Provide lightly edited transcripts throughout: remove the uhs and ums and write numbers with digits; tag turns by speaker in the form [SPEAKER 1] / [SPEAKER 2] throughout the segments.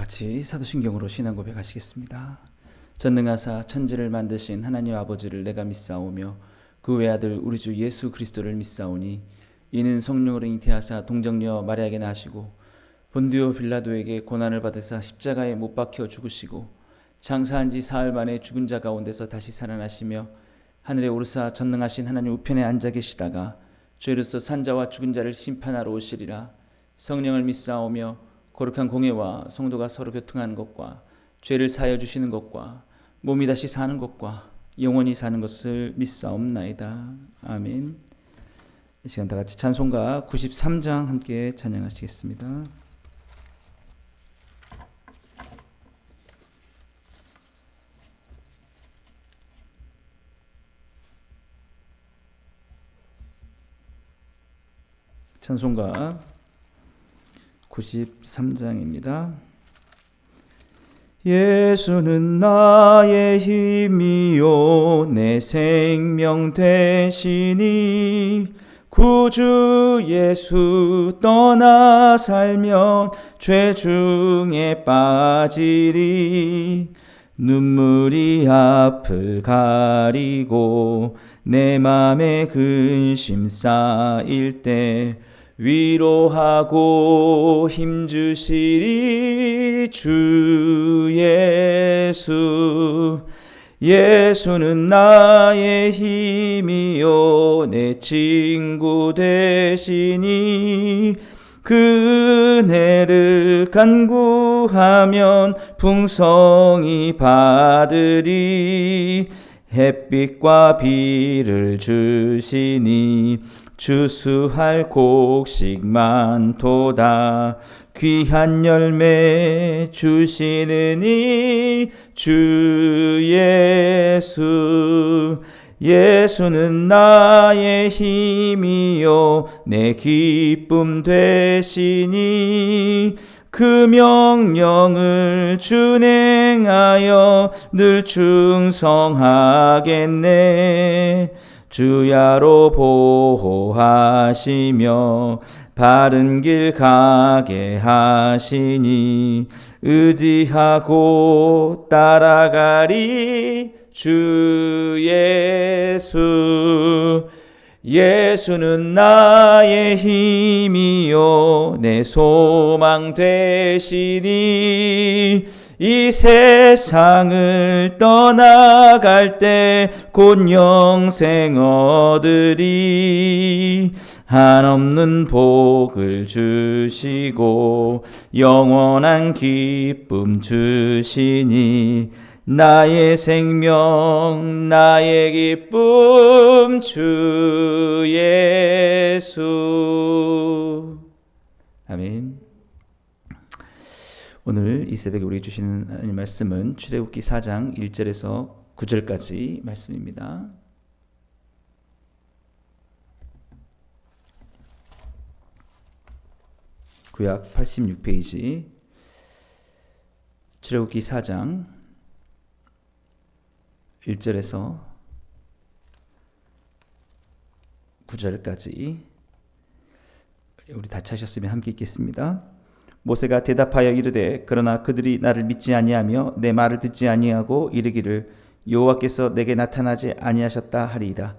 [SPEAKER 1] 같이 사도신경으로 신앙 고백하시겠습니다. 전능하사 천지를 만드신 하나님 아버지를 내가 믿사오며 그 외아들 우리 주 예수 그리스도를 믿사오니 이는 성령으로 잉태하사 동정녀 마리아에게 나시고 본디오 빌라도에게 고난을 받으사 십자가에 못 박혀 죽으시고 장사한 지 사흘 만에 죽은 자 가운데서 다시 살아나시며 하늘에 오르사 전능하신 하나님 우편에 앉아 계시다가 죄로서 산자와 죽은 자를 심판하러 오시리라. 성령을 믿사오며 거룩한 공예와 성도가 서로 교통하는 것과 죄를 사하여 주시는 것과 몸이 다시 사는 것과 영원히 사는 것을 믿사옵나이다. 아멘. 이 시간 다 같이 찬송가 93장 함께 찬양하시겠습니다. 찬송가 93장입니다. 예수는 나의 힘이요 내 생명 되시니 구주 예수 떠나 살면 죄 중에 빠지리. 눈물이 앞을 가리고 내 맘에 근심 쌓일 때 위로하고 힘주시리 주 예수. 예수는 나의 힘이요 내 친구 되시니 그 은혜를 간구하면 풍성히 받으리. 햇빛과 비를 주시니 추수할 곡식 많도다. 귀한 열매 주시느니 주 예수. 예수는 나의 힘이요 내 기쁨 되시니 그 명령을 준행하여 늘 충성하겠네. 주야로 보호하시며 바른 길 가게 하시니 의지하고 따라가리 주 예수. 예수는 나의 힘이요 내 소망 되시니 이 세상을 떠나갈 때 곧 영생 얻으리. 한없는 복을 주시고 영원한 기쁨 주시니 나의 생명 나의 기쁨 주 예수. 아멘. 오늘 이 새벽에 우리 주시는 하나님 말씀은 출애굽기 4장 1절에서 9절까지 말씀입니다. 구약 86페이지 출애굽기 4장 1절에서 9절까지 우리 다 찾으셨으면 함께 읽겠습니다. 모세가 대답하여 이르되 그러나 그들이 나를 믿지 아니하며 내 말을 듣지 아니하고 이르기를 여호와께서 내게 나타나지 아니하셨다 하리이다.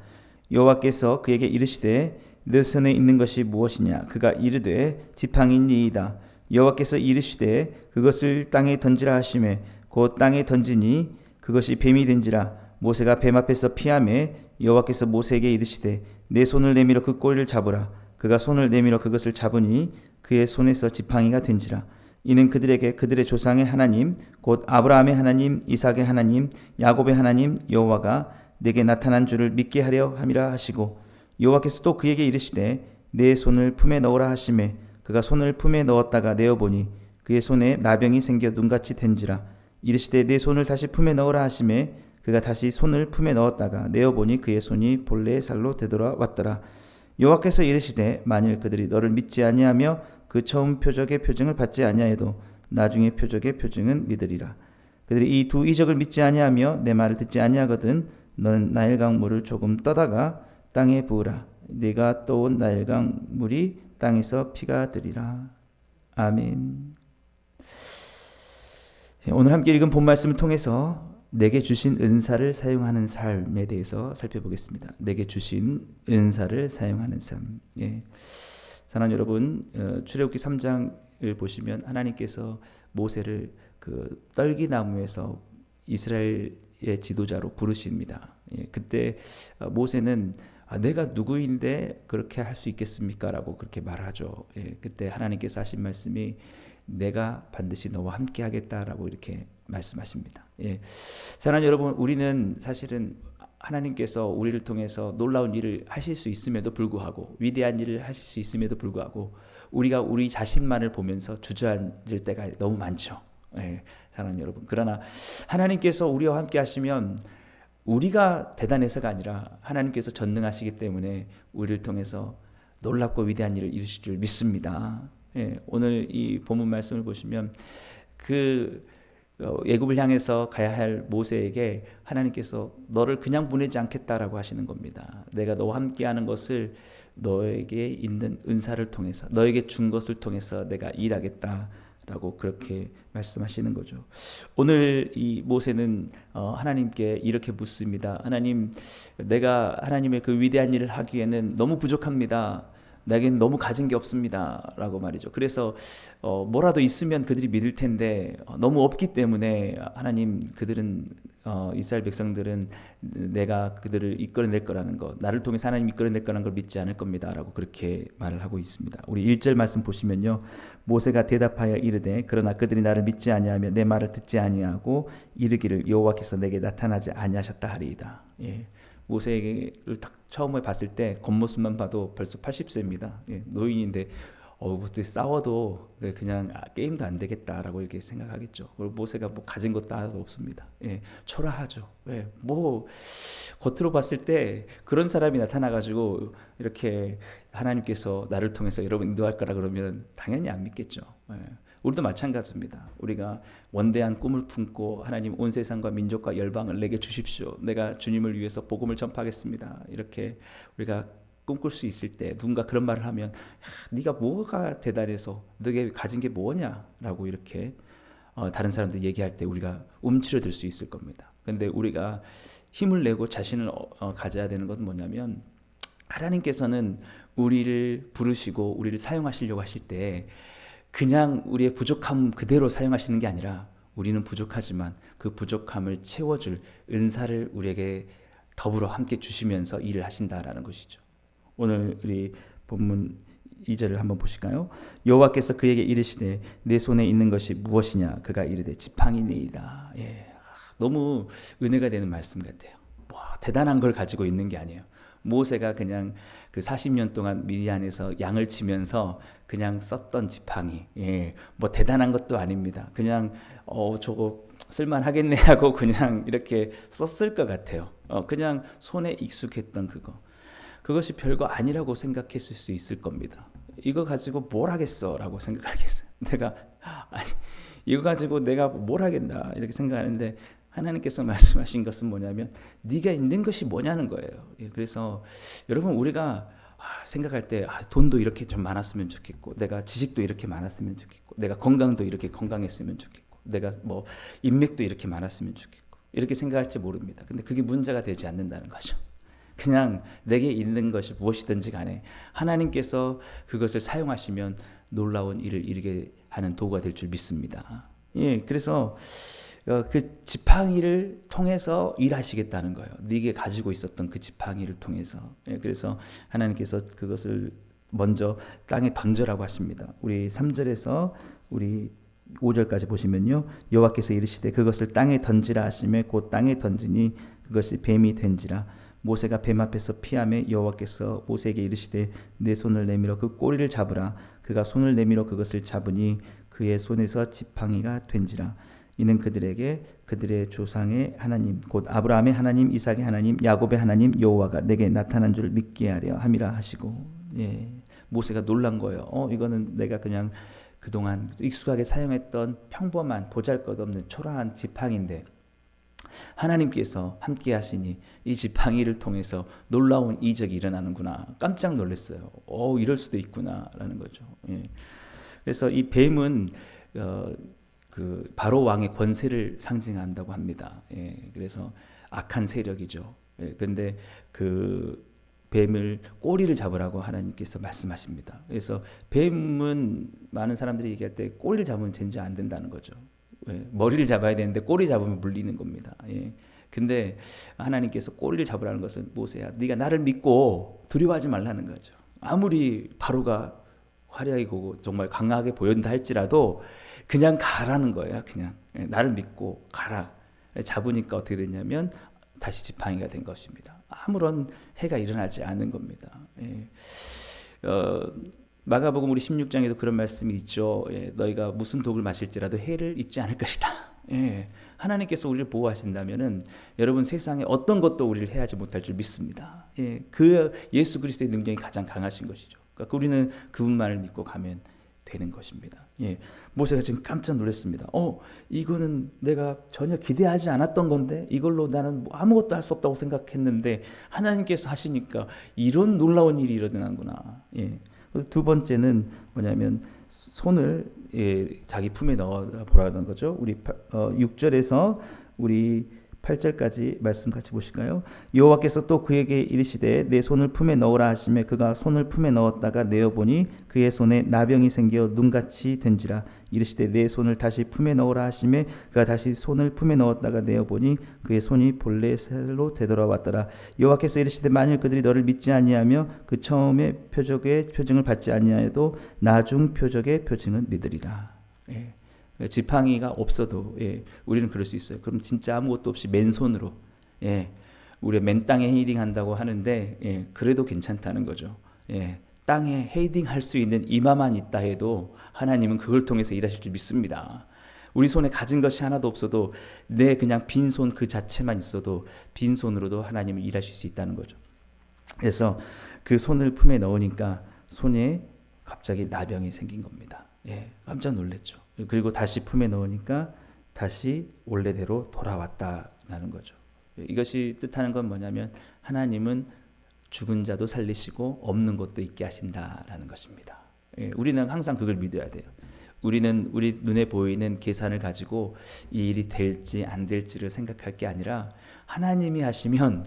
[SPEAKER 1] 여호와께서 그에게 이르시되 내 손에 있는 것이 무엇이냐? 그가 이르되 지팡이니이다. 여호와께서 이르시되 그것을 땅에 던지라 하시매 곧 땅에 던지니 그것이 뱀이 된지라. 모세가 뱀 앞에서 피하매 여호와께서 모세에게 이르시되 내 손을 내밀어 그 꼬리를 잡으라. 그가 손을 내밀어 그것을 잡으니 그의 손에서 지팡이가 된지라. 이는 그들에게 그들의 조상의 하나님 곧 아브라함의 하나님 이삭의 하나님 야곱의 하나님 여호와가 내게 나타난 줄을 믿게 하려 함이라 하시고 여호와께서 또 그에게 이르시되 내 손을 품에 넣으라 하시매 그가 손을 품에 넣었다가 내어보니 그의 손에 나병이 생겨 눈같이 된지라. 이르시되 내 손을 다시 품에 넣으라 하시매 그가 다시 손을 품에 넣었다가 내어보니 그의 손이 본래의 살로 되돌아왔더라. 여호와께서 이르시되 만일 그들이 너를 믿지 아니하며 그 처음 표적의 표징을 받지 아니하여도 나중에 표적의 표징은 믿으리라. 그들이 이 두 이적을 믿지 아니하며 내 말을 듣지 아니하거든 너는 나일강 물을 조금 떠다가 땅에 부으라. 네가 떠온 나일강 물이 땅에서 피가 되리라. 아멘. 오늘 함께 읽은 본 말씀을 통해서 내게 주신 은사를 사용하는 삶에 대해서 살펴보겠습니다. 내게 주신 은사를 사용하는 삶. 사랑하는 여러분, 출애굽기 3장을 보시면 하나님께서 모세를 그 떨기나무에서 이스라엘의 지도자로 부르십니다. 그때 모세는 내가 누구인데 그렇게 할 수 있겠습니까? 라고 그렇게 말하죠. 그때 하나님께서 하신 말씀이 내가 반드시 너와 함께 하겠다라고 이렇게 말씀하십니다. 사랑하는 여러분, 우리는 사실은 하나님께서 우리를 통해서 놀라운 일을 하실 수 있음에도 불구하고, 위대한 일을 하실 수 있음에도 불구하고 우리가 우리 자신만을 보면서 주저앉을 때가 너무 많죠. 사랑하는 여러분, 그러나 하나님께서 우리와 함께 하시면 우리가 대단해서가 아니라 하나님께서 전능하시기 때문에 우리를 통해서 놀랍고 위대한 일을 이루실 줄 믿습니다. 오늘 이 본문 말씀을 보시면 그 애굽을 향해서 가야 할 모세에게 하나님께서 너를 그냥 보내지 않겠다라고 하시는 겁니다. 내가 너와 함께하는 것을 너에게 있는 은사를 통해서, 너에게 준 것을 통해서 내가 일하겠다라고 그렇게 말씀하시는 거죠. 오늘 이 모세는 하나님께 이렇게 묻습니다. 하나님, 내가 하나님의 그 위대한 일을 하기에는 너무 부족합니다. 내겐 너무 가진 게 없습니다 라고 말이죠. 그래서 뭐라도 있으면 그들이 믿을 텐데 너무 없기 때문에 하나님, 그들은 이스라엘 백성들은 내가 그들을 이끌어낼 거라는 것, 나를 통해서 하나님 이끌어낼 거라는 걸 믿지 않을 겁니다 라고 그렇게 말을 하고 있습니다. 우리 1절 말씀 보시면요, 모세가 대답하여 이르되 그러나 그들이 나를 믿지 아니하며 내 말을 듣지 아니하고 이르기를 여호와께서 내게 나타나지 아니하셨다 하리이다. 모세를 딱 처음에 봤을 때 겉모습만 봐도 벌써 80세입니다. 노인인데 그때 싸워도 그냥 게임도 안 되겠다라고 이렇게 생각하겠죠. 그리고 모세가 뭐 가진 것도 하나도 없습니다. 초라하죠. 뭐 겉으로 봤을 때 그런 사람이 나타나가지고 이렇게 하나님께서 나를 통해서 여러분 인도할 거라 그러면 당연히 안 믿겠죠. 우리도 마찬가지입니다. 우리가 원대한 꿈을 품고 하나님, 온 세상과 민족과 열방을 내게 주십시오. 내가 주님을 위해서 복음을 전파하겠습니다. 이렇게 우리가 꿈꿀 수 있을 때 누군가 그런 말을 하면 네가 뭐가 대단해서 너게 가진 게 뭐냐라고 이렇게 다른 사람들 얘기할 때 우리가 움츠러들 수 있을 겁니다. 그런데 우리가 힘을 내고 자신을 가져야 되는 것은 뭐냐면, 하나님께서는 우리를 부르시고 우리를 사용하시려고 하실 때 그냥 우리의 부족함 그대로 사용하시는 게 아니라 우리는 부족하지만 그 부족함을 채워줄 은사를 우리에게 더불어 함께 주시면서 일을 하신다라는 것이죠. 오늘 우리 본문 2절을 한번 보실까요? 여호와께서 그에게 이르시되 내 손에 있는 것이 무엇이냐? 그가 이르되 지팡이니이다. 너무 은혜가 되는 말씀 같아요. 대단한 걸 가지고 있는 게 아니에요. 모세가 그냥 그 40년 동안 미디안에서 양을 치면서 그냥 썼던 지팡이, 뭐 대단한 것도 아닙니다. 그냥 저거 쓸만하겠네 하고 그냥 이렇게 썼을 것 같아요. 그냥 손에 익숙했던 그것이 별거 아니라고 생각했을 수 있을 겁니다. 이거 가지고 뭘 하겠어 라고 생각하겠어요. 이거 가지고 내가 뭘 하겠나 이렇게 생각하는데, 하나님께서 말씀하신 것은 뭐냐면 네가 있는 것이 뭐냐는 거예요. 그래서 여러분, 우리가 생각할 때 돈도 이렇게 좀 많았으면 좋겠고, 내가 지식도 이렇게 많았으면 좋겠고, 내가 건강도 이렇게 건강했으면 좋겠고, 내가 뭐 인맥도 이렇게 많았으면 좋겠고, 이렇게 생각할지 모릅니다. 근데 그게 문제가 되지 않는다는 거죠. 그냥 내게 있는 것이 무엇이든지 간에 하나님께서 그것을 사용하시면 놀라운 일을 이루게 하는 도구가 될 줄 믿습니다. 그래서 그 지팡이를 통해서 일하시겠다는 거예요. 네게 가지고 있었던 그 지팡이를 통해서. 그래서 하나님께서 그것을 먼저 땅에 던져라고 하십니다. 우리 3절에서 우리 5절까지 보시면요, 여호와께서 이르시되 그것을 땅에 던지라 하시매 곧 땅에 던지니 그것이 뱀이 된지라. 모세가 뱀 앞에서 피하매 여호와께서 모세에게 이르시되 내 손을 내밀어 그 꼬리를 잡으라. 그가 손을 내밀어 그것을 잡으니 그의 손에서 지팡이가 된지라. 이는 그들에게 그들의 조상의 하나님 곧 아브라함의 하나님, 이삭의 하나님, 야곱의 하나님 여호와가 내게 나타난 줄 믿게 하려 함이라 하시고. 모세가 놀란 거예요. 이거는 내가 그냥 그동안 익숙하게 사용했던 평범한 보잘것없는 초라한 지팡이인데 하나님께서 함께 하시니 이 지팡이를 통해서 놀라운 이적이 일어나는구나. 깜짝 놀랐어요. 이럴 수도 있구나 라는 거죠. 그래서 이 뱀은 그 바로 왕의 권세를 상징한다고 합니다. 예, 그래서 악한 세력이죠. 예, 근데 그 뱀을 꼬리를 잡으라고 하나님께서 말씀하십니다. 그래서 뱀은 많은 사람들이 얘기할 때 꼬리를 잡으면 젠지 안 된다는 거죠. 예, 머리를 잡아야 되는데 꼬리 잡으면 물리는 겁니다. 예. 근데 하나님께서 꼬리를 잡으라는 것은 모세야, 네가 나를 믿고 두려워하지 말라는 거죠. 아무리 바로가 화려하게 보고 정말 강하게 보였다 할지라도 그냥 가라는 거예요. 그냥 나를 믿고 가라. 잡으니까 어떻게 됐냐면 다시 지팡이가 된 것입니다. 아무런 해가 일어나지 않은 겁니다. 예. 마가복음 우리 16장에도 그런 말씀이 있죠. 예. 너희가 무슨 독을 마실지라도 해를 입지 않을 것이다. 예. 하나님께서 우리를 보호하신다면은 여러분 세상에 어떤 것도 우리를 해하지 못할 줄 믿습니다. 예. 그 예수 그리스도의 능력이 가장 강하신 것이죠. 그러니까 우리는 그분만을 믿고 가면 되는 것입니다. 예. 모세가 지금 깜짝 놀랐습니다. 이거는 내가 전혀 기대하지 않았던 건데 이걸로 나는 아무것도 할 수 없다고 생각했는데 하나님께서 하시니까 이런 놀라운 일이 일어나는구나. 예. 두 번째는 뭐냐면 손을 자기 품에 넣어 보라는 거죠. 우리 6절에서 우리 8절까지 말씀 같이 보실까요? 여호와께서 또 그에게 이르시되 내 손을 품에 넣으라 하시매 그가 손을 품에 넣었다가 내어보니 그의 손에 나병이 생겨 눈같이 된지라. 이르시되 내 손을 다시 품에 넣으라 하시매 그가 다시 손을 품에 넣었다가 내어보니 그의 손이 본래대로 되돌아왔더라. 여호와께서 이르시되 만일 그들이 너를 믿지 아니하며 그 처음의 표적의 표징을 받지 아니하여도 나중 표적의 표징은 믿으리라. 예. 지팡이가 없어도 우리는 그럴 수 있어요. 그럼 진짜 아무것도 없이 맨손으로 우리 맨 땅에 헤이딩 한다고 하는데 그래도 괜찮다는 거죠. 땅에 헤이딩 할 수 있는 이마만 있다 해도 하나님은 그걸 통해서 일하실 줄 믿습니다. 우리 손에 가진 것이 하나도 없어도 내 그냥 빈손 그 자체만 있어도 빈손으로도 하나님은 일하실 수 있다는 거죠. 그래서 그 손을 품에 넣으니까 손에 갑자기 나병이 생긴 겁니다. 깜짝 놀랐죠. 그리고 다시 품에 넣으니까 다시 원래대로 돌아왔다라는 거죠. 이것이 뜻하는 건 뭐냐면 하나님은 죽은 자도 살리시고 없는 것도 있게 하신다라는 것입니다. 우리는 항상 그걸 믿어야 돼요. 우리는 우리 눈에 보이는 계산을 가지고 이 일이 될지 안 될지를 생각할 게 아니라 하나님이 하시면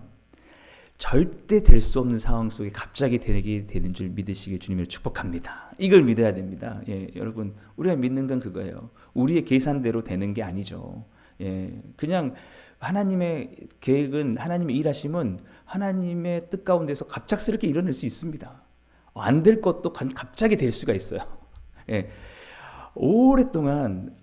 [SPEAKER 1] 절대 될 수 없는 상황 속에 갑자기 되게 되는 줄 믿으시길 주님을 축복합니다. 이걸 믿어야 됩니다. 여러분 우리가 믿는 건 그거예요. 우리의 계산대로 되는 게 아니죠. 그냥 하나님의 계획은 하나님의 일하심은 하나님의 뜻 가운데서 갑작스럽게 일어날 수 있습니다. 안 될 것도 갑자기 될 수가 있어요. 오랫동안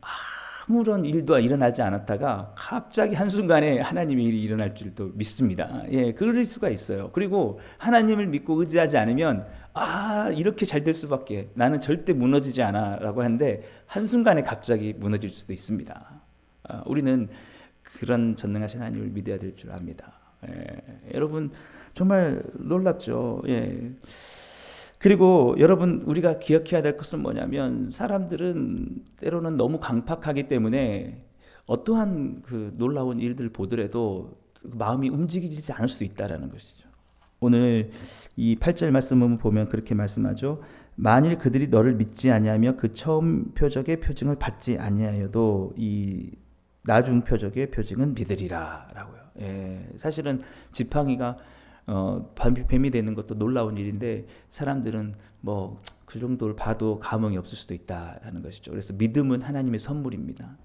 [SPEAKER 1] 아무런 일도 일어나지 않았다가 갑자기 한순간에 하나님의 일이 일어날 줄도 믿습니다. 그럴 수가 있어요. 그리고 하나님을 믿고 의지하지 않으면 이렇게 잘 될 수밖에, 나는 절대 무너지지 않아 라고 하는데 한순간에 갑자기 무너질 수도 있습니다. 우리는 그런 전능하신 하나님을 믿어야 될 줄 압니다. 여러분 정말 놀랍죠. 그리고 여러분 우리가 기억해야 될 것은 뭐냐면 사람들은 때로는 너무 강팍하기 때문에 어떠한 그 놀라운 일들을 보더라도 마음이 움직이지 않을 수 있다라는 것이죠. 오늘 이 8절 말씀을 보면 그렇게 말씀하죠. 만일 그들이 너를 믿지 아니하며 그 처음 표적의 표징을 받지 아니하여도 이 나중 표적의 표징은 믿으리라 라고요. 사실은 지팡이가 뱀이 되는 것도 놀라운 일인데 사람들은 뭐 그 정도를 봐도 감흥이 없을 수도 있다라는 것이죠. 그래서 믿음은 하나님의 선물입니다.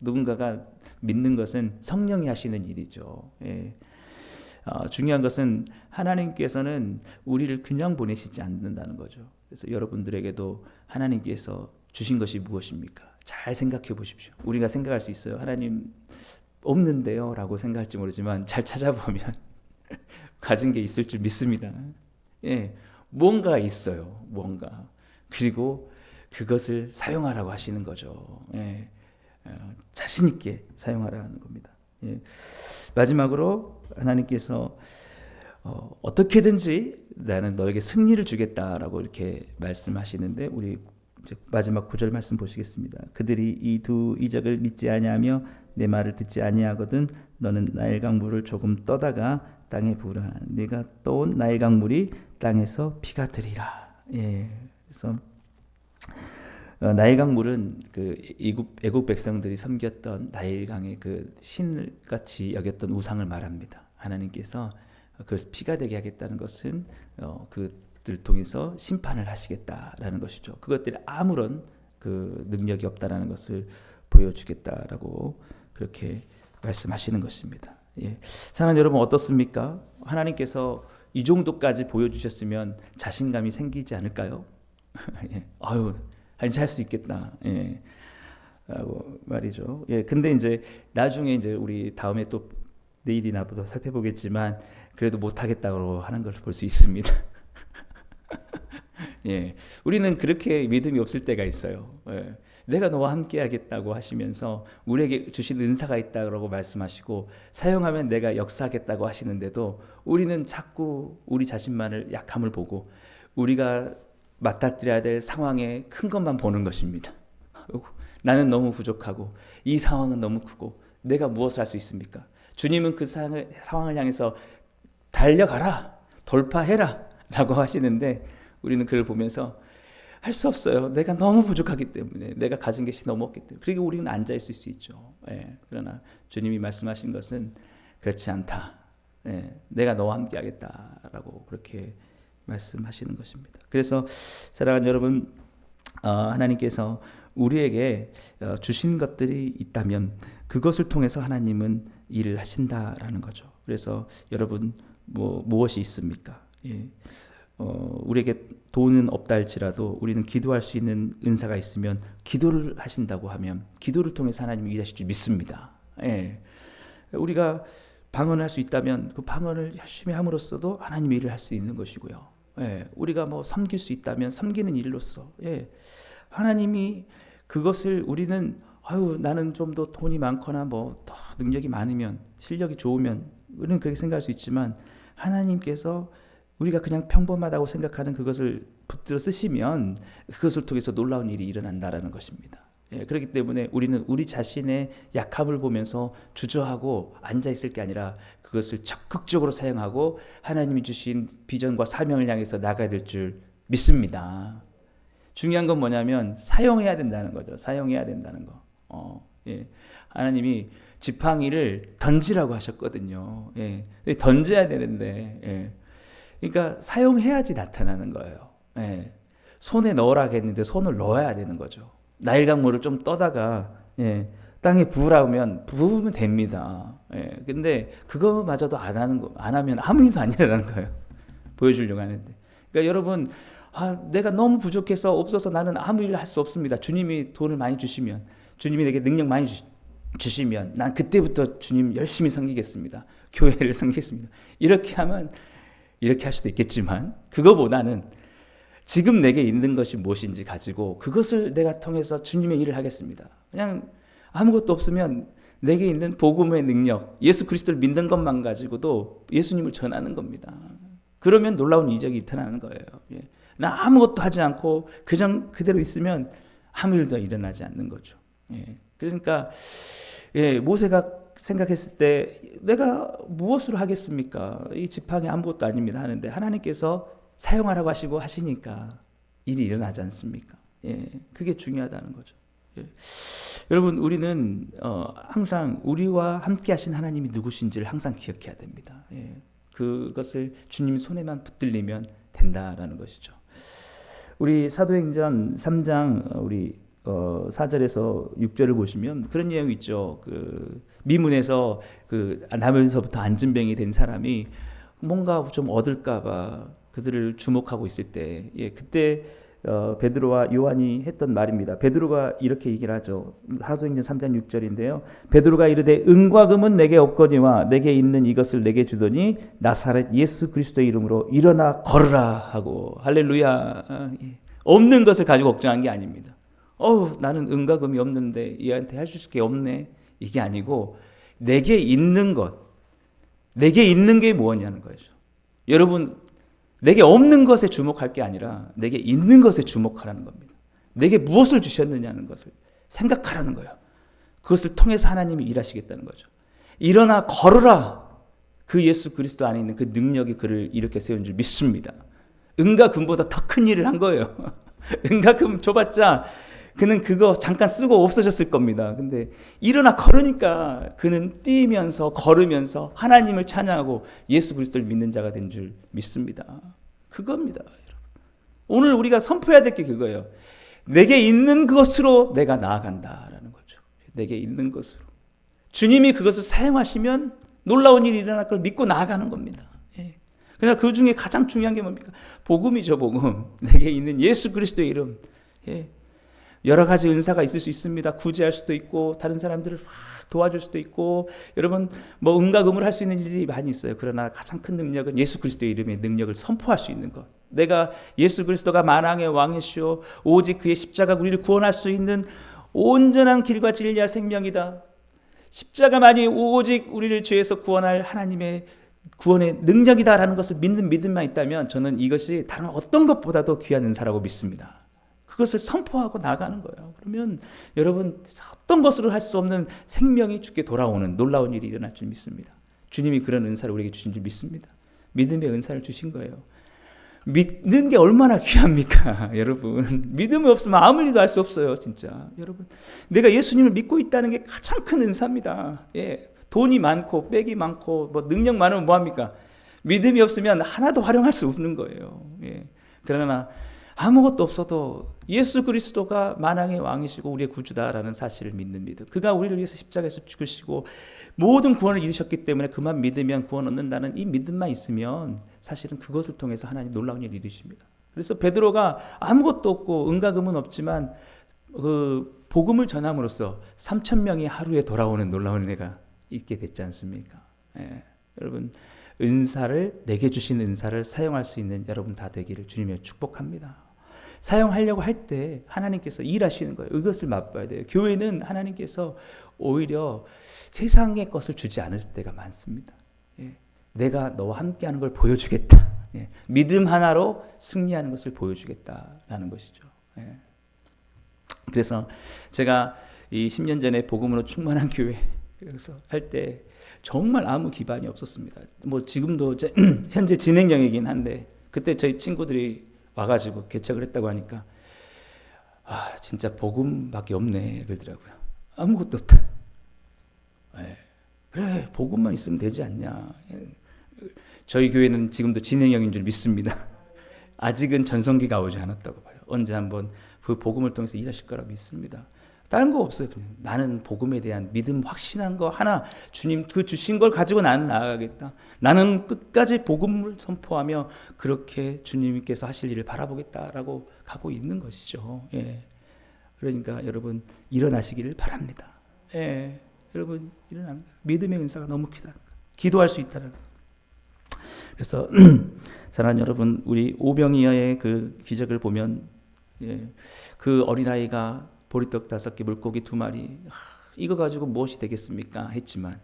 [SPEAKER 1] 누군가가 믿는 것은 성령이 하시는 일이죠. 중요한 것은 하나님께서는 우리를 그냥 보내시지 않는다는 거죠. 그래서 여러분들에게도 하나님께서 주신 것이 무엇입니까? 잘 생각해 보십시오. 우리가 생각할 수 있어요. 하나님 없는데요 라고 생각할지 모르지만 잘 찾아보면 가진 게 있을 줄 믿습니다. 뭔가 있어요. 뭔가. 그리고 그것을 사용하라고 하시는 거죠. 자신 있게 사용하라는 겁니다. 마지막으로 하나님께서 어떻게든지 나는 너에게 승리를 주겠다라고 이렇게 말씀하시는데 우리 마지막 9절 말씀 보시겠습니다. 그들이 이 두 이적을 믿지 아니하며 내 말을 듣지 아니하거든 너는 나일강 물을 조금 떠다가 땅에 부으라. 네가 떠온 나일강 물이 땅에서 피가 되리라. 그래서 나일강 물은 그 애국 백성들이 섬겼던 나일강의 그 신같이 여겼던 우상을 말합니다. 하나님께서 그 피가 되게 하겠다는 것은 그들 통해서 심판을 하시겠다라는 것이죠. 그것들이 아무런 그 능력이 없다라는 것을 보여주겠다라고 그렇게 말씀하시는 것입니다. 예. 사랑하는 여러분 어떻습니까? 하나님께서 이 정도까지 보여주셨으면 자신감이 생기지 않을까요? 예. 아유, 할 수 있겠다. 예. 라고 말이죠. 예. 근데 이제 나중에 이제 우리 다음에 또 내일이나 더 살펴보겠지만 그래도 못하겠다고 하는 걸 볼 수 있습니다. 예. 우리는 그렇게 믿음이 없을 때가 있어요. 예. 내가 너와 함께 하겠다고 하시면서 우리에게 주신 은사가 있다고 말씀하시고 사용하면 내가 역사하겠다고 하시는데도 우리는 자꾸 우리 자신만을 약함을 보고 우리가 맞닥뜨려야 될 상황에 큰 것만 보는 것입니다. 나는 너무 부족하고 이 상황은 너무 크고 내가 무엇을 할 수 있습니까? 주님은 그 상황을 향해서 달려가라, 돌파해라 라고 하시는데 우리는 그걸 보면서 할 수 없어요. 내가 너무 부족하기 때문에, 내가 가진 것이 너무 없기 때문에. 그리고 우리는 앉아 있을 수 있죠. 예. 그러나 주님이 말씀하신 것은 그렇지 않다. 예. 내가 너와 함께 하겠다라고 그렇게 말씀하시는 것입니다. 그래서 사랑하는 여러분, 하나님께서 우리에게 주신 것들이 있다면 그것을 통해서 하나님은 일을 하신다라는 거죠. 그래서 여러분 무엇이 있습니까? 예. 우리에게 돈은 없다 할지라도 우리는 기도할 수 있는 은사가 있으면 기도를 하신다고 하면 기도를 통해서 하나님이 일하실 줄 믿습니다. 예. 우리가 방언을 할 수 있다면 그 방언을 열심히 함으로써도 하나님의 일을 할 수 있는 것이고요. 예. 우리가 섬길 수 있다면 섬기는 일로서 하나님이 그것을 우리는 나는 좀 더 돈이 많거나 더 능력이 많으면 실력이 좋으면 우리는 그렇게 생각할 수 있지만 하나님께서 우리가 그냥 평범하다고 생각하는 그것을 붙들어 쓰시면 그것을 통해서 놀라운 일이 일어난다라는 것입니다. 그렇기 때문에 우리는 우리 자신의 약함을 보면서 주저하고 앉아있을 게 아니라 그것을 적극적으로 사용하고 하나님이 주신 비전과 사명을 향해서 나가야 될 줄 믿습니다. 중요한 건 뭐냐면 사용해야 된다는 거죠. 사용해야 된다는 거. 하나님이 지팡이를 던지라고 하셨거든요. 던져야 되는데 그러니까 사용해야지 나타나는 거예요. 손에 넣으라 했는데 손을 넣어야 되는 거죠. 나일강물을 좀 떠다가 땅에 부으면 됩니다. 근데 그거마저도 안 하면 아무 일도 아니라는 거예요. 보여주려고 하는데. 그러니까 여러분, 내가 너무 부족해서 없어서 나는 아무 일을 할 수 없습니다. 주님이 돈을 많이 주시면, 주님이 내게 능력 많이 주시면 난 그때부터 주님 열심히 섬기겠습니다. 교회를 섬기겠습니다. 이렇게 하면 이렇게 할 수도 있겠지만 그거보다는 지금 내게 있는 것이 무엇인지 가지고 그것을 내가 통해서 주님의 일을 하겠습니다. 그냥 아무것도 없으면 내게 있는 복음의 능력, 예수 그리스도를 믿는 것만 가지고도 예수님을 전하는 겁니다. 그러면 놀라운 이적이 나타나는 거예요. 나 아무것도 하지 않고 그대로 있으면 아무 일도 일어나지 않는 거죠. 그러니까 모세가 생각했을 때 내가 무엇으로 하겠습니까? 이 지팡이 아무것도 아닙니다 하는데 하나님께서 사용하라고 하시니까 일이 일어나지 않습니까? 그게 중요하다는 거죠. 여러분 우리는 항상 우리와 함께 하신 하나님이 누구신지를 항상 기억해야 됩니다. 그것을 주님 손에만 붙들리면 된다라는 것이죠. 우리 사도행전 3장 우리 4절에서 6절을 보시면 그런 내용이 있죠. 미문에서 나면서부터 안진병이 된 사람이 뭔가 좀 얻을까봐 그들을 주목하고 있을 때, 그때 베드로와 요한이 했던 말입니다. 베드로가 이렇게 얘기를 하죠. 사도행전 3장 6절인데요. 베드로가 이르되 은과 금은 내게 없거니와 내게 있는 이것을 내게 주더니 나사렛 예수 그리스도의 이름으로 일어나 걸으라 하고. 할렐루야. 없는 것을 가지고 걱정한 게 아닙니다. 나는 은과 금이 없는데 얘한테 할 수 있을 게 없네. 이게 아니고 내게 있는 것, 내게 있는 게 뭐냐는 거죠. 여러분 내게 없는 것에 주목할 게 아니라 내게 있는 것에 주목하라는 겁니다. 내게 무엇을 주셨느냐는 것을 생각하라는 거예요. 그것을 통해서 하나님이 일하시겠다는 거죠. 일어나 걸으라. 그 예수 그리스도 안에 있는 그 능력이 그를 일으켜 세운 줄 믿습니다. 은과 금보다 더 큰 일을 한 거예요. 은과 금 줘봤자 그는 그거 잠깐 쓰고 없어졌을 겁니다. 근데 일어나 걸으니까 그는 뛰면서 걸으면서 하나님을 찬양하고 예수 그리스도를 믿는 자가 된 줄 믿습니다. 그겁니다. 오늘 우리가 선포해야 될 게 그거예요. 내게 있는 것으로 내가 나아간다라는 거죠. 내게 있는 것으로. 주님이 그것을 사용하시면 놀라운 일이 일어날 걸 믿고 나아가는 겁니다. 그러나 그 중에 가장 중요한 게 뭡니까? 복음이죠, 복음. 내게 있는 예수 그리스도의 이름. 여러 가지 은사가 있을 수 있습니다. 구제할 수도 있고 다른 사람들을 도와줄 수도 있고 여러분 뭐 음과 음을 할 수 있는 일이 많이 있어요. 그러나 가장 큰 능력은 예수 그리스도의 이름의 능력을 선포할 수 있는 것. 내가 예수 그리스도가 만왕의 왕이시오 오직 그의 십자가 우리를 구원할 수 있는 온전한 길과 진리와 생명이다. 십자가만이 오직 우리를 죄에서 구원할 하나님의 구원의 능력이다라는 것을 믿는 믿음만 있다면 저는 이것이 다른 어떤 것보다도 귀한 은사라고 믿습니다. 그것을 선포하고 나가는 거예요. 그러면 여러분 어떤 것으로 할 수 없는 생명이 주께 돌아오는 놀라운 일이 일어날 줄 믿습니다. 주님이 그런 은사를 우리에게 주신 줄 믿습니다. 믿음의 은사를 주신 거예요. 믿는 게 얼마나 귀합니까? 여러분 믿음이 없으면 아무 일도 할 수 없어요. 진짜 여러분 내가 예수님을 믿고 있다는 게 가장 큰 은사입니다. 돈이 많고 빽이 많고 뭐 능력 많으면 뭐합니까? 믿음이 없으면 하나도 활용할 수 없는 거예요. 그러나 아무것도 없어도 예수 그리스도가 만왕의 왕이시고 우리의 구주다라는 사실을 믿는 믿음. 그가 우리를 위해서 십자가에서 죽으시고 모든 구원을 이루셨기 때문에 그만 믿으면 구원 얻는다는 이 믿음만 있으면 사실은 그것을 통해서 하나님 놀라운 일을 이루십니다. 그래서 베드로가 아무것도 없고 은과 금은 없지만 그 복음을 전함으로써 3,000명이 하루에 돌아오는 놀라운 은혜가 있게 됐지 않습니까? 여러분 은사를 내게 주신 은사를 사용할 수 있는 여러분 다 되기를 주님의 축복합니다. 사용하려고 할 때 하나님께서 일하시는 거예요. 이것을 맛봐야 돼요. 교회는 하나님께서 오히려 세상의 것을 주지 않을 때가 많습니다. 내가 너와 함께하는 걸 보여주겠다. 믿음 하나로 승리하는 것을 보여주겠다라는 것이죠. 그래서 제가 이 10년 전에 복음으로 충만한 교회 그래서 할 때 정말 아무 기반이 없었습니다. 뭐 지금도 현재 진행형이긴 한데 그때 저희 친구들이 와가지고 개척을 했다고 하니까 진짜 복음밖에 없네 그러더라고요. 아무것도 없다. 그래 복음만 있으면 되지 않냐. 저희 교회는 지금도 진행형인 줄 믿습니다. 아직은 전성기가 오지 않았다고 봐요. 언제 한번 그 복음을 통해서 일하실 거라고 믿습니다. 다른 거 없어요. 그냥 나는 복음에 대한 믿음 확신한 거 하나 주님 그 주신 걸 가지고 나는 나아가겠다. 나는 끝까지 복음을 선포하며 그렇게 주님께서 하실 일을 바라보겠다라고 가고 있는 것이죠. 그러니까 여러분 일어나시기를 바랍니다. 여러분 일어납니다. 믿음의 은사가 너무 크다. 기도할 수 있다는 거. 그래서 사랑하는 여러분 우리 오병이어의 그 기적을 보면 그 어린아이가 보리떡 5개 물고기 2마리 이거 가지고 무엇이 되겠습니까 했지만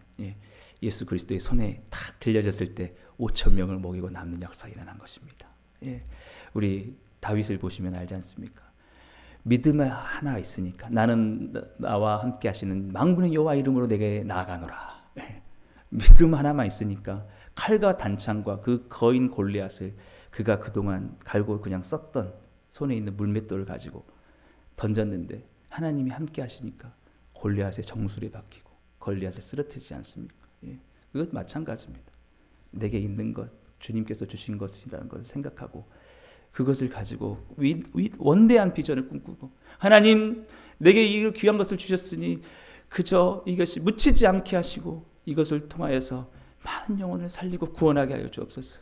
[SPEAKER 1] 예수 그리스도의 손에 탁 들려졌을 때 5,000명을 먹이고 남는 역사가 일어난 것입니다. 우리 다윗을 보시면 알지 않습니까? 믿음 하나 있으니까 나는 나와 함께 하시는 만군의 여호와 이름으로 내게 나아가노라. 믿음 하나만 있으니까 칼과 단창과 그 거인 골리앗을 그가 그동안 갈고 그냥 썼던 손에 있는 물맷돌을 가지고 던졌는데 하나님이 함께 하시니까 골리앗의 정술에 박히고 골리앗을 쓰러뜨리지 않습니까? 그것 마찬가지입니다. 내게 있는 것, 주님께서 주신 것이라는 것을 생각하고 그것을 가지고 원대한 비전을 꿈꾸고 하나님 내게 이 귀한 것을 주셨으니 그저 이것이 묻히지 않게 하시고 이것을 통하여서 많은 영혼을 살리고 구원하게 하여 주옵소서.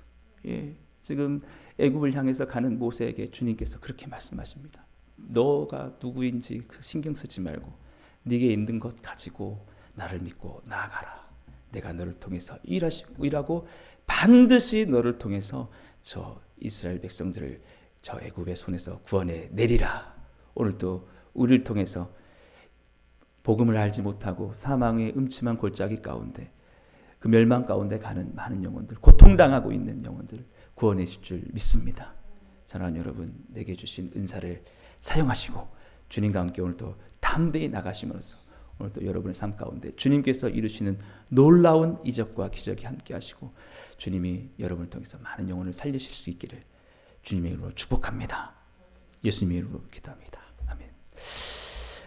[SPEAKER 1] 지금 애굽을 향해서 가는 모세에게 주님께서 그렇게 말씀하십니다. 너가 누구인지 신경 쓰지 말고 네게 있는 것 가지고 나를 믿고 나아가라. 내가 너를 통해서 일하고 반드시 너를 통해서 저 이스라엘 백성들을 저 애굽의 손에서 구원해 내리라. 오늘도 우리를 통해서 복음을 알지 못하고 사망의 음침한 골짜기 가운데 그 멸망 가운데 가는 많은 영혼들, 고통당하고 있는 영혼들을 구원해 줄 줄 믿습니다. 사랑하는 여러분, 내게 주신 은사를 사용하시고 주님과 함께 오늘도 담대히 나가심으로써 오늘도 여러분의 삶 가운데 주님께서 이루시는 놀라운 이적과 기적이 함께 하시고 주님이 여러분을 통해서 많은 영혼을 살리실 수 있기를 주님의 이름으로 축복합니다. 예수님의 이름으로 기도합니다. 아멘.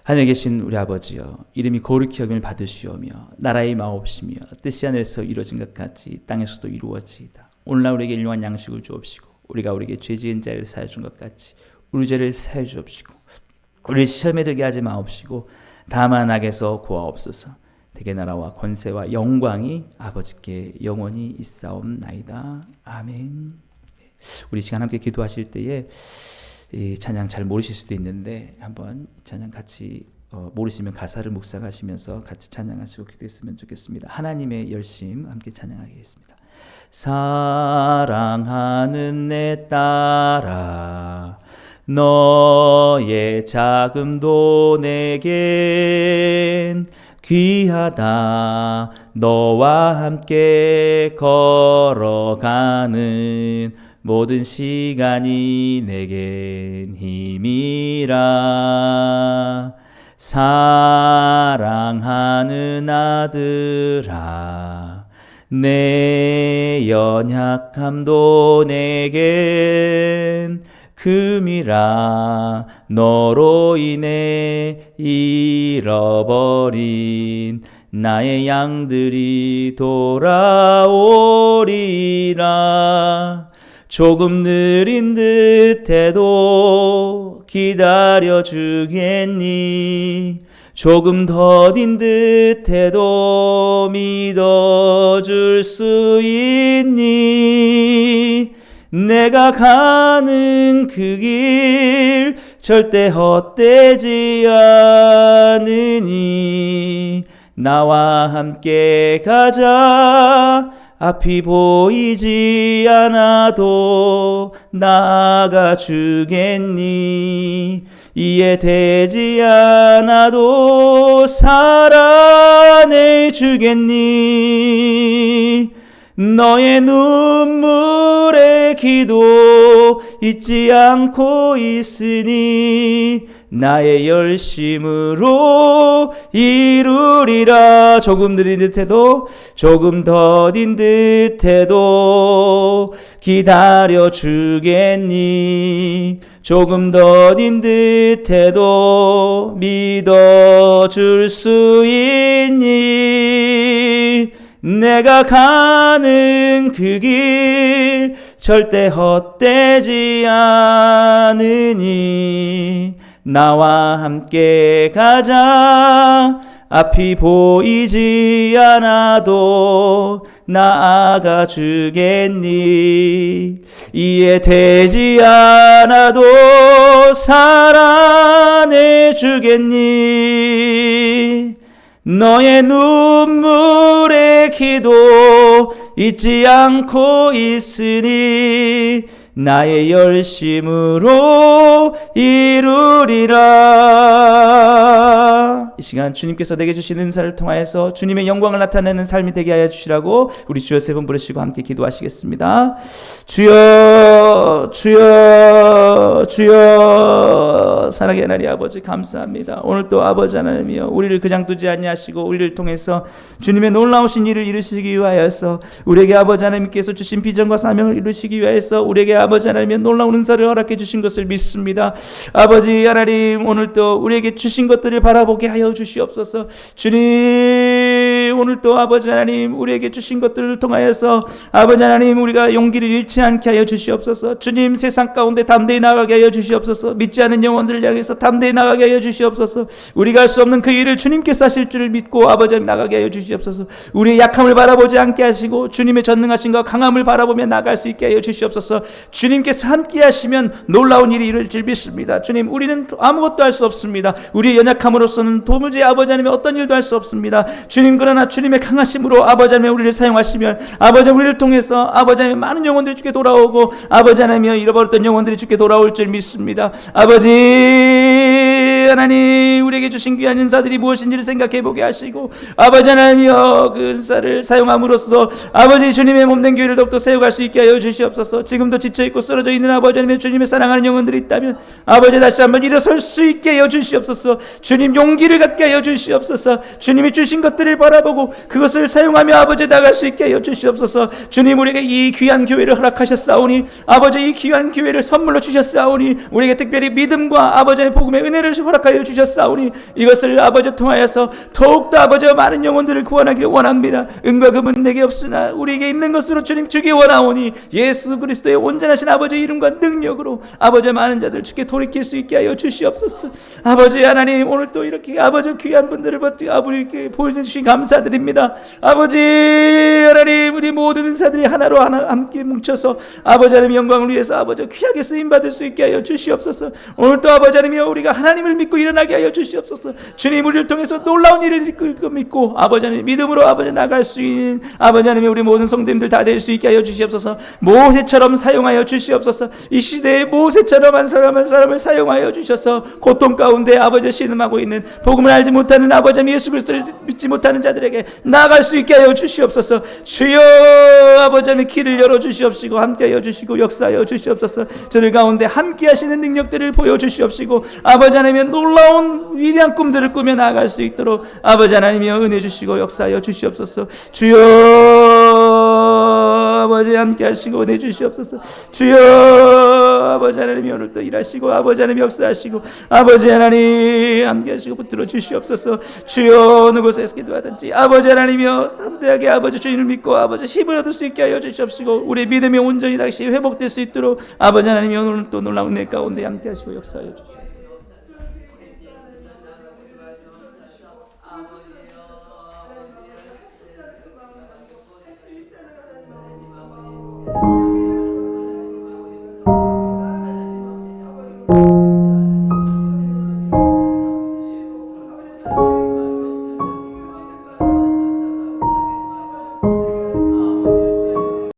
[SPEAKER 1] 하늘에 계신 우리 아버지여, 이름이 거룩히 여김을 받으시오며 나라의 마옵시며 뜻이 하늘에서 이루어진 것 같이 땅에서도 이루어지이다. 오늘날 우리에게 일용할 양식을 주옵시고 우리가 우리에게 죄 지은 자를 사하여 준 것 같이 우리 죄를 사하여 주옵시고 우리를 시험에 들게 하지 마옵시고 다만 악에서 구하옵소서. 대개 나라와 권세와 영광이 아버지께 영원히 있사옵나이다. 아멘. 우리 시간 함께 기도하실 때에 이 찬양 잘 모르실 수도 있는데 한번 찬양 같이 모르시면 가사를 묵상하시면서 같이 찬양하시고 기도했으면 좋겠습니다. 하나님의 열심 함께 찬양하겠습니다. 사랑하는 내 딸아, 너의 자금도 내겐 귀하다. 너와 함께 걸어가는 모든 시간이 내겐 힘이라. 사랑하는 아들아, 내 연약함도 내겐 금이라. 너로 인해 잃어버린 나의 양들이 돌아오리라. 조금 느린 듯해도 기다려 주겠니? 조금 더딘 듯해도 믿어줄 수 있니? 내가 가는 그 길 절대 헛되지 않으니 나와 함께 가자. 앞이 보이지 않아도 나아가 주겠니? 이해되지 않아도 살아내 주겠니? 너의 눈물의 기도 잊지 않고 있으니 나의 열심으로 이루리라. 조금 느린 듯해도 조금 더딘 듯해도 기다려 주겠니? 조금 더딘 듯해도 믿어줄 수 있니? 내가 가는 그 길 절대 헛되지 않으니 나와 함께 가자. 앞이 보이지 않아도 나아가 주겠니? 이해되지 않아도 살아내 주겠니? 너의 눈물의 기도 잊지 않고 있으니 나의 열심으로 이루리라. 이 시간 주님께서 내게 주신 은사를 통하여서 주님의 영광을 나타내는 삶이 되게 하여 주시라고 우리 주여 세 번 부르시고 함께 기도하시겠습니다. 주여, 주여, 주여. 사랑의 하나님 아버지 감사합니다. 오늘 또 아버지 하나님이여, 우리를 그냥 두지 아니하시고 우리를 통해서 주님의 놀라우신 일을 이루시기 위하여서 우리에게 아버지 하나님께서 주신 비전과 사명을 이루시기 위하여서 우리에게 아버지 하나님의 놀라운 은사를 허락해 주신 것을 믿습니다. 아버지 하나님, 오늘 또 우리에게 주신 것들을 바라보게 하여 주시옵소서. 주님, 오늘 또 아버지 하나님 우리에게 주신 것들을 통하여서 아버지 하나님 우리가 용기를 잃지 않게 하여 주시옵소서. 주님, 세상 가운데 담대히 나가게 하여 주시옵소서. 믿지 않는 영혼들을 향해서 담대히 나가게 하여 주시옵소서. 우리가 할 수 없는 그 일을 주님께서 하실 줄을 믿고 아버지 하나님 나가게 하여 주시옵소서. 우리의 약함을 바라보지 않게 하시고 주님의 전능하신과 강함을 바라보며 나갈 수 있게 하여 주시옵소서. 주님께서 함께 하시면 놀라운 일이 이루어질 줄 믿습니다. 주님, 우리는 아무것도 할 수 없습니다. 우리의 연약함으로서는 도무지 아버지 하나님의 어떤 일도 할 수 없습니다. 주님, 그러나 주님의 강하심으로 아버지 하나님 우리를 사용하시면 아버지 하나님 우리를 통해서 아버지 하나님 많은 영혼들이 주께 돌아오고 아버지 하나님 잃어버렸던 영혼들이 주께 돌아올 줄 믿습니다. 아버지 하나님, 우리에게 주신 귀한 은사들이 무엇인지를 생각해 보게 하시고 아버지 하나님이여, 그 은사를 사용함으로써 아버지 주님의 몸된 교회를 더욱더 세워갈 수 있게 하여 주시옵소서. 지금도 지쳐있고 쓰러져 있는 아버지 하나님, 주님의 사랑하는 영혼들이 있다면 아버지 다시 한번 일어설 수 있게 하여 주시옵소서. 주님, 용기를 갖게 하여 주시옵소서. 주님이 주신 것들을 바라보고 그것을 사용하며 아버지 나갈 수 있게 하여 주시옵소서. 주님, 우리에게 이 귀한 교회를 허락하셨사오니 아버지 이 귀한 교회를 선물로 주셨사오니 우리에게 특별히 믿음과 아버지의 복음의 은혜를 허락하여 주셨사오니 이것을 아버지 통하여서 더욱더 아버지와 많은 영혼들을 구원하기를 원합니다. 은과 금은 내게 없으나 우리에게 있는 것으로 주님 주기 원하오니 예수 그리스도의 온전하신 아버지의 이름과 능력으로 아버지 많은 자들 주께 돌이킬 수 있게 하여 주시옵소서. 아버지 하나님, 오늘 또 이렇게 아버지 귀한 분들을 아버지께 보여주신 감사드립니다. 아버지 하나님, 우리 모든 은사들이 하나로 함께 뭉쳐서 아버지 하나님 영광을 위해서 아버지 귀하게 쓰임받을 수 있게 하여 주시옵소서. 오늘 또 아버지 하나님이여, 우리가 하나님을 믿고 일어나게 하여 주시옵소서. 주님 우리를 통해서 놀라운 일을 이끌 거 믿고 아버지 하나님 믿음으로 아버지 나갈 수 있는 아버지 하나님 우리 모든 성도님들 다 될 수 있게 하여 주시옵소서. 모세처럼 사용하여 주시옵소서. 이 시대에 모세처럼 한 사람 한 사람을 사용하여 주셔서 고통 가운데 아버지 신음하고 있는 복음을 알지 못하는 아버지 예수 그리스도를 믿지 못하는 자들에게 나아갈 수 있게 하여 주시옵소서. 주여 아버지 하나님 길을 열어 주시옵시고 함께 하여 주시고 역사하여 주시옵소서. 저들 가운데 함께 하시는 능력들을 보여 주시옵시고 아버지 하나님의 놀라운 위대한 꿈들을 꾸며 나아갈 수 있도록 아버지 하나님이여 은혜 주시고 역사하여 주시옵소서. 주여 아버지 함께 하시고 은혜 주시옵소서. 주여 아버지 하나님이 오늘 또 일하시고 아버지 하나님 역사하시고 아버지 하나님 함께 하시고 붙들어 주시옵소서. 주여 어느 곳에서 기도하든지 아버지 하나님이여 담대하게 아버지 주님을 믿고 아버지 힘을 얻을 수 있게 하여 주시옵시고 우리 믿음이 온전히 다시 회복될 수 있도록 아버지 하나님이 오늘 또 놀라운 내 가운데 함께 하시고 역사하여 주시옵소서.